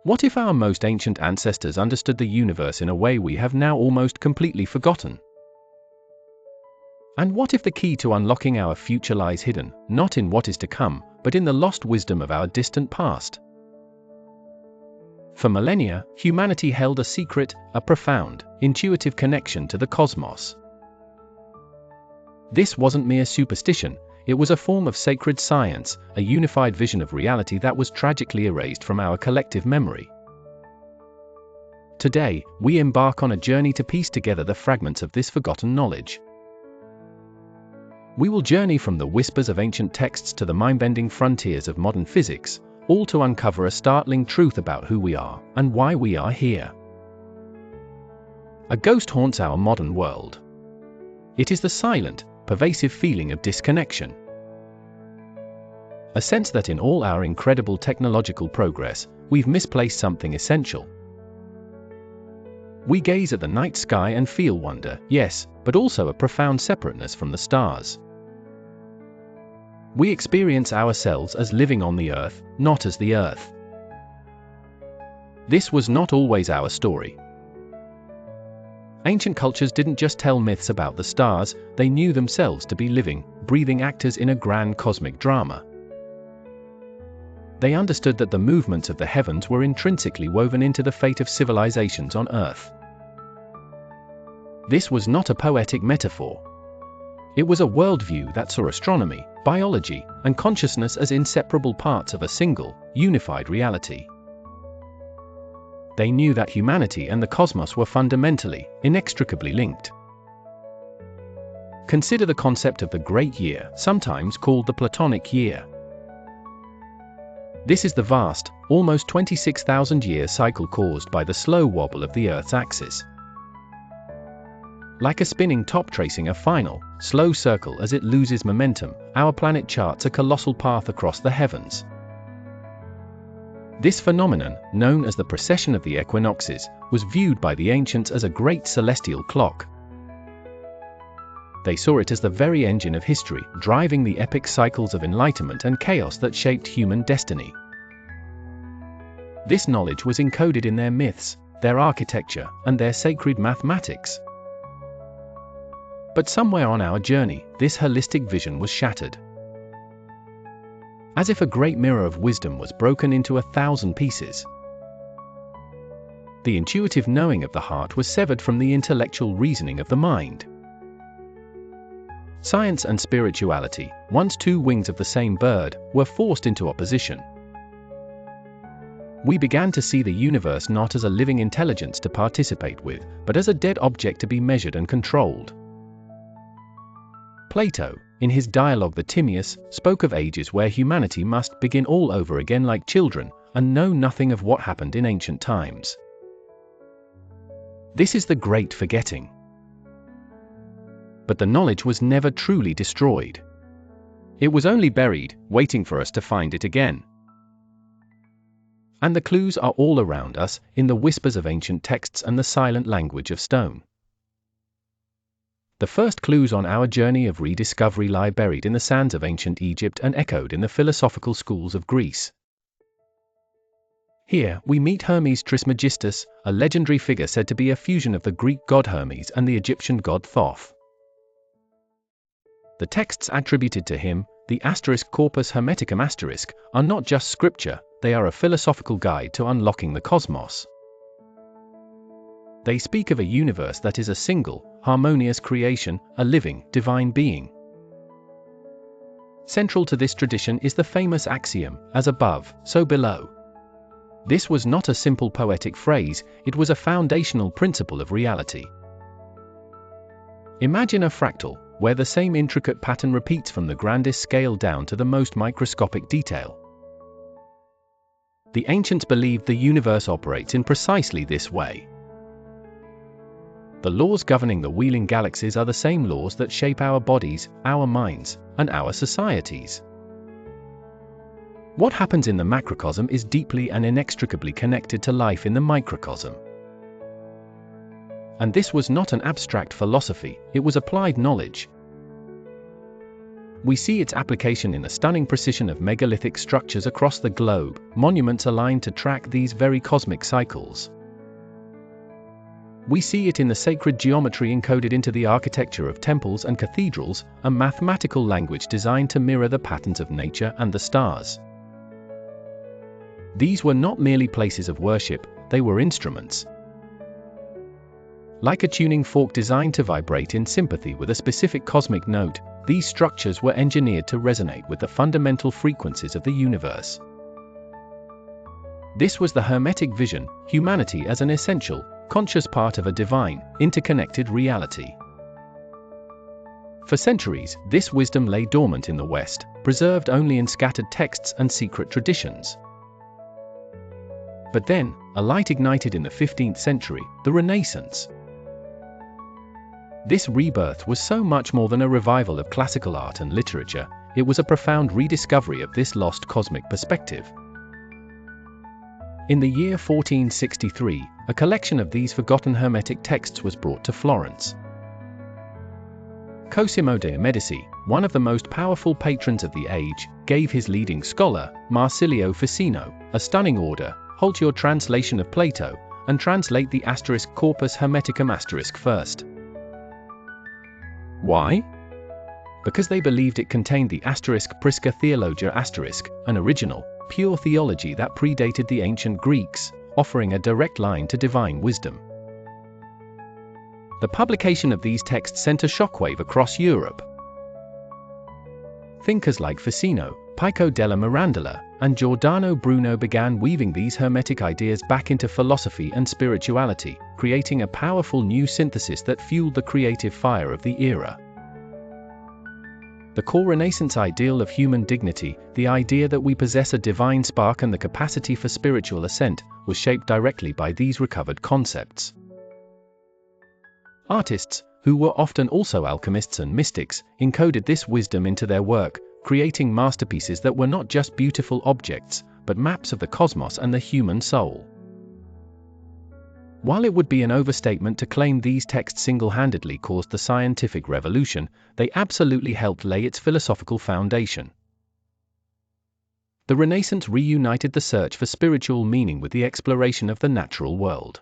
What if our most ancient ancestors understood the universe in a way we have now almost completely forgotten? And what if the key to unlocking our future lies hidden, not in what is to come, but in the lost wisdom of our distant past? For millennia, humanity held a secret, a profound, intuitive connection to the cosmos. This wasn't mere superstition, it was a form of sacred science, a unified vision of reality that was tragically erased from our collective memory. Today, we embark on a journey to piece together the fragments of this forgotten knowledge. We will journey from the whispers of ancient texts to the mind-bending frontiers of modern physics, all to uncover a startling truth about who we are and why we are here. A ghost haunts our modern world. It is the silent, pervasive feeling of disconnection. A sense that in all our incredible technological progress, we've misplaced something essential. We gaze at the night sky and feel wonder, yes, but also a profound separateness from the stars. We experience ourselves as living on the Earth, not as the Earth. This was not always our story. Ancient cultures didn't just tell myths about the stars, they knew themselves to be living, breathing actors in a grand cosmic drama. They understood that the movements of the heavens were intrinsically woven into the fate of civilizations on Earth. This was not a poetic metaphor. It was a worldview that saw astronomy, biology, and consciousness as inseparable parts of a single, unified reality. They knew that humanity and the cosmos were fundamentally, inextricably linked. Consider the concept of the Great Year, sometimes called the Platonic Year. This is the vast, almost 26,000-year cycle caused by the slow wobble of the Earth's axis. Like a spinning top tracing a final, slow circle as it loses momentum, our planet charts a colossal path across the heavens. This phenomenon, known as the precession of the equinoxes, was viewed by the ancients as a great celestial clock. They saw it as the very engine of history, driving the epic cycles of enlightenment and chaos that shaped human destiny. This knowledge was encoded in their myths, their architecture, and their sacred mathematics. But somewhere on our journey, this holistic vision was shattered. As if a great mirror of wisdom was broken into 1,000 pieces. The intuitive knowing of the heart was severed from the intellectual reasoning of the mind. Science and spirituality, once two wings of the same bird, were forced into opposition. We began to see the universe not as a living intelligence to participate with, but as a dead object to be measured and controlled. Plato, in his dialogue The Timaeus, spoke of ages where humanity must begin all over again like children, and know nothing of what happened in ancient times. This is the great forgetting. But the knowledge was never truly destroyed. It was only buried, waiting for us to find it again. And the clues are all around us, in the whispers of ancient texts and the silent language of stone. The first clues on our journey of rediscovery lie buried in the sands of ancient Egypt and echoed in the philosophical schools of Greece. Here, we meet Hermes Trismegistus, a legendary figure said to be a fusion of the Greek god Hermes and the Egyptian god Thoth. The texts attributed to him, the Corpus Hermeticum *, are not just scripture, they are a philosophical guide to unlocking the cosmos. They speak of a universe that is a single, harmonious creation, a living, divine being. Central to this tradition is the famous axiom, as above, so below. This was not a simple poetic phrase, it was a foundational principle of reality. Imagine a fractal, where the same intricate pattern repeats from the grandest scale down to the most microscopic detail. The ancients believed the universe operates in precisely this way. The laws governing the wheeling galaxies are the same laws that shape our bodies, our minds, and our societies. What happens in the macrocosm is deeply and inextricably connected to life in the microcosm. And this was not an abstract philosophy, it was applied knowledge. We see its application in the stunning precision of megalithic structures across the globe, monuments aligned to track these very cosmic cycles. We see it in the sacred geometry encoded into the architecture of temples and cathedrals, a mathematical language designed to mirror the patterns of nature and the stars. These were not merely places of worship, they were instruments. Like a tuning fork designed to vibrate in sympathy with a specific cosmic note, these structures were engineered to resonate with the fundamental frequencies of the universe. This was the Hermetic vision, humanity as an essential, conscious part of a divine, interconnected reality. For centuries, this wisdom lay dormant in the West, preserved only in scattered texts and secret traditions. But then, a light ignited in the 15th century, the Renaissance. This rebirth was so much more than a revival of classical art and literature, it was a profound rediscovery of this lost cosmic perspective. In the year 1463, a collection of these forgotten Hermetic texts was brought to Florence. Cosimo de' Medici, one of the most powerful patrons of the age, gave his leading scholar, Marsilio Ficino, a stunning order: halt your translation of Plato, and translate the *Corpus Hermeticum* first. Why? Because they believed it contained the *Prisca Theologia*, an original, pure theology that predated the ancient Greeks, offering a direct line to divine wisdom. The publication of these texts sent a shockwave across Europe. Thinkers like Ficino, Pico della Mirandola, and Giordano Bruno began weaving these Hermetic ideas back into philosophy and spirituality, creating a powerful new synthesis that fueled the creative fire of the era. The core Renaissance ideal of human dignity, the idea that we possess a divine spark and the capacity for spiritual ascent, was shaped directly by these recovered concepts. Artists, who were often also alchemists and mystics, encoded this wisdom into their work, creating masterpieces that were not just beautiful objects, but maps of the cosmos and the human soul. While it would be an overstatement to claim these texts single-handedly caused the scientific revolution, they absolutely helped lay its philosophical foundation. The Renaissance reunited the search for spiritual meaning with the exploration of the natural world.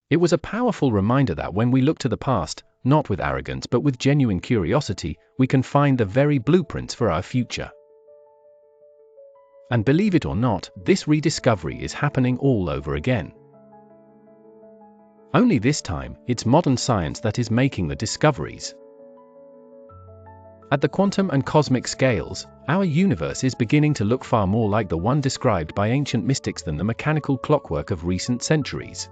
It was a powerful reminder that when we look to the past, not with arrogance but with genuine curiosity, we can find the very blueprints for our future. And believe it or not, this rediscovery is happening all over again. Only this time, it's modern science that is making the discoveries. At the quantum and cosmic scales, our universe is beginning to look far more like the one described by ancient mystics than the mechanical clockwork of recent centuries.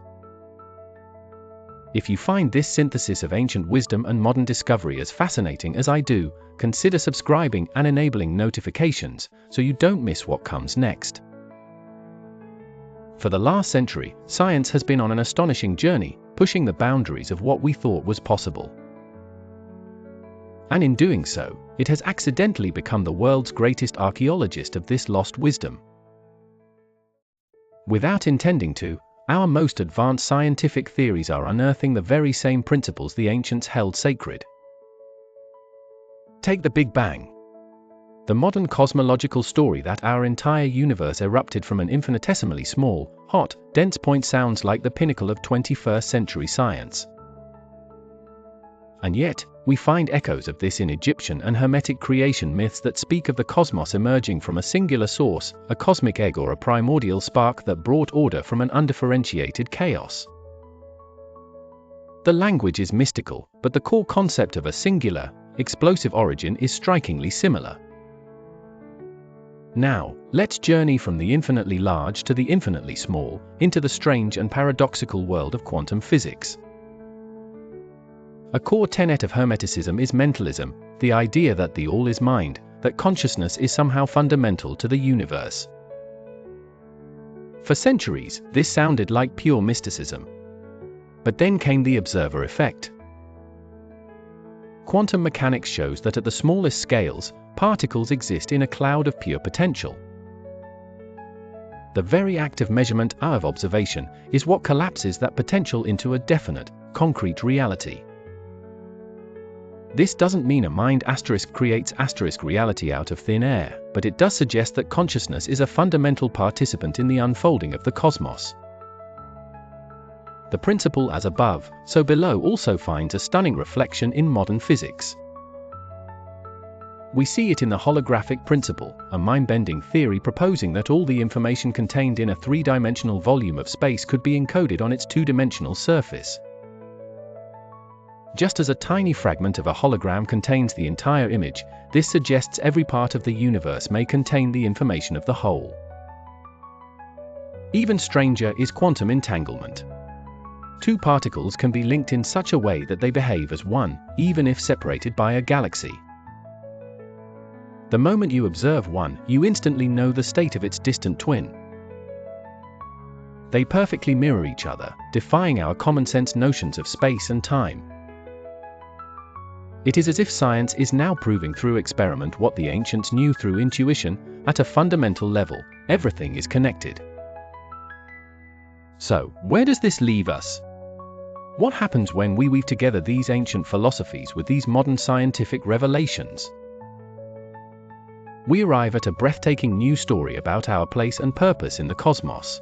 If you find this synthesis of ancient wisdom and modern discovery as fascinating as I do, consider subscribing and enabling notifications so you don't miss what comes next. For the last century, science has been on an astonishing journey, pushing the boundaries of what we thought was possible. And in doing so, it has accidentally become the world's greatest archaeologist of this lost wisdom. Without intending to, our most advanced scientific theories are unearthing the very same principles the ancients held sacred. Take the Big Bang. The modern cosmological story that our entire universe erupted from an infinitesimally small, hot, dense point sounds like the pinnacle of 21st century science. And yet, we find echoes of this in Egyptian and Hermetic creation myths that speak of the cosmos emerging from a singular source, a cosmic egg or a primordial spark that brought order from an undifferentiated chaos. The language is mystical, but the core concept of a singular, explosive origin is strikingly similar. Now, let's journey from the infinitely large to the infinitely small, into the strange and paradoxical world of quantum physics. A core tenet of Hermeticism is mentalism, the idea that the all is mind, that consciousness is somehow fundamental to the universe. For centuries, this sounded like pure mysticism. But then came the observer effect. Quantum mechanics shows that at the smallest scales, particles exist in a cloud of pure potential. The very act of measurement, of observation, is what collapses that potential into a definite, concrete reality. This doesn't mean a mind asterisk creates asterisk reality out of thin air, but it does suggest that consciousness is a fundamental participant in the unfolding of the cosmos. The principle as above, so below also finds a stunning reflection in modern physics. We see it in the holographic principle, a mind-bending theory proposing that all the information contained in a three-dimensional volume of space could be encoded on its two-dimensional surface. Just as a tiny fragment of a hologram contains the entire image, this suggests every part of the universe may contain the information of the whole. Even stranger is quantum entanglement. Two particles can be linked in such a way that they behave as one, even if separated by a galaxy. The moment you observe one, you instantly know the state of its distant twin. They perfectly mirror each other, defying our common-sense notions of space and time. It is as if science is now proving through experiment what the ancients knew through intuition. At a fundamental level, everything is connected. So, where does this leave us? What happens when we weave together these ancient philosophies with these modern scientific revelations? We arrive at a breathtaking new story about our place and purpose in the cosmos.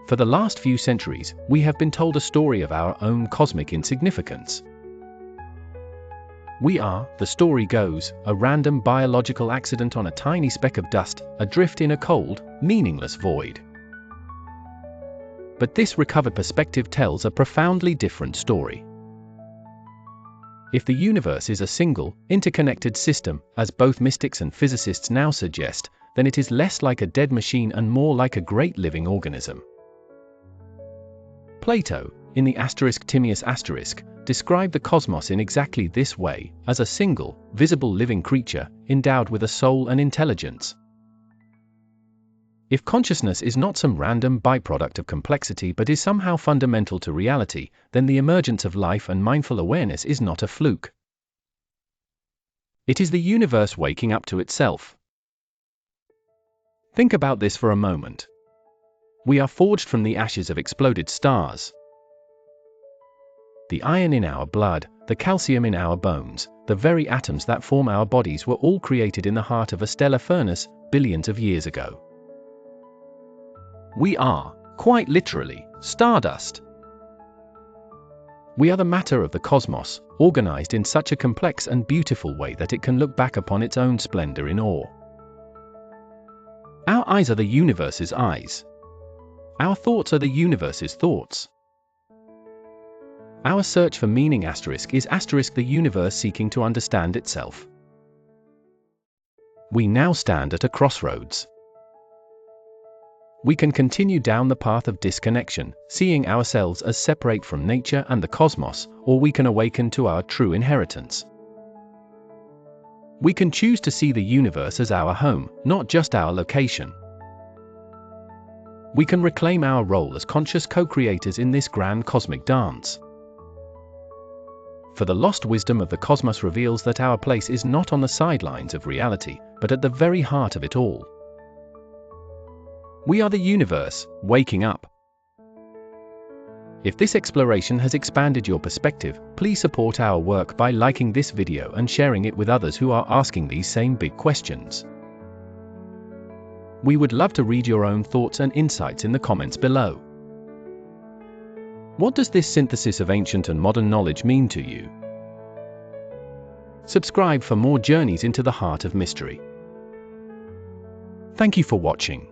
For the last few centuries, we have been told a story of our own cosmic insignificance. We are, the story goes, a random biological accident on a tiny speck of dust, adrift in a cold, meaningless void. But this recovered perspective tells a profoundly different story. If the universe is a single, interconnected system, as both mystics and physicists now suggest, then it is less like a dead machine and more like a great living organism. Plato, in the Timaeus asterisk, described the cosmos in exactly this way, as a single, visible living creature, endowed with a soul and intelligence. If consciousness is not some random byproduct of complexity but is somehow fundamental to reality, then the emergence of life and mindful awareness is not a fluke. It is the universe waking up to itself. Think about this for a moment. We are forged from the ashes of exploded stars. The iron in our blood, the calcium in our bones, the very atoms that form our bodies were all created in the heart of a stellar furnace, billions of years ago. We are, quite literally, stardust. We are the matter of the cosmos, organized in such a complex and beautiful way that it can look back upon its own splendor in awe. Our eyes are the universe's eyes. Our thoughts are the universe's thoughts. Our search for meaning asterisk is asterisk the universe seeking to understand itself. We now stand at a crossroads. We can continue down the path of disconnection, seeing ourselves as separate from nature and the cosmos, or we can awaken to our true inheritance. We can choose to see the universe as our home, not just our location. We can reclaim our role as conscious co-creators in this grand cosmic dance. For the lost wisdom of the cosmos reveals that our place is not on the sidelines of reality, but at the very heart of it all. We are the universe, waking up. If this exploration has expanded your perspective, please support our work by liking this video and sharing it with others who are asking these same big questions. We would love to read your own thoughts and insights in the comments below. What does this synthesis of ancient and modern knowledge mean to you? Subscribe for more journeys into the heart of mystery. Thank you for watching.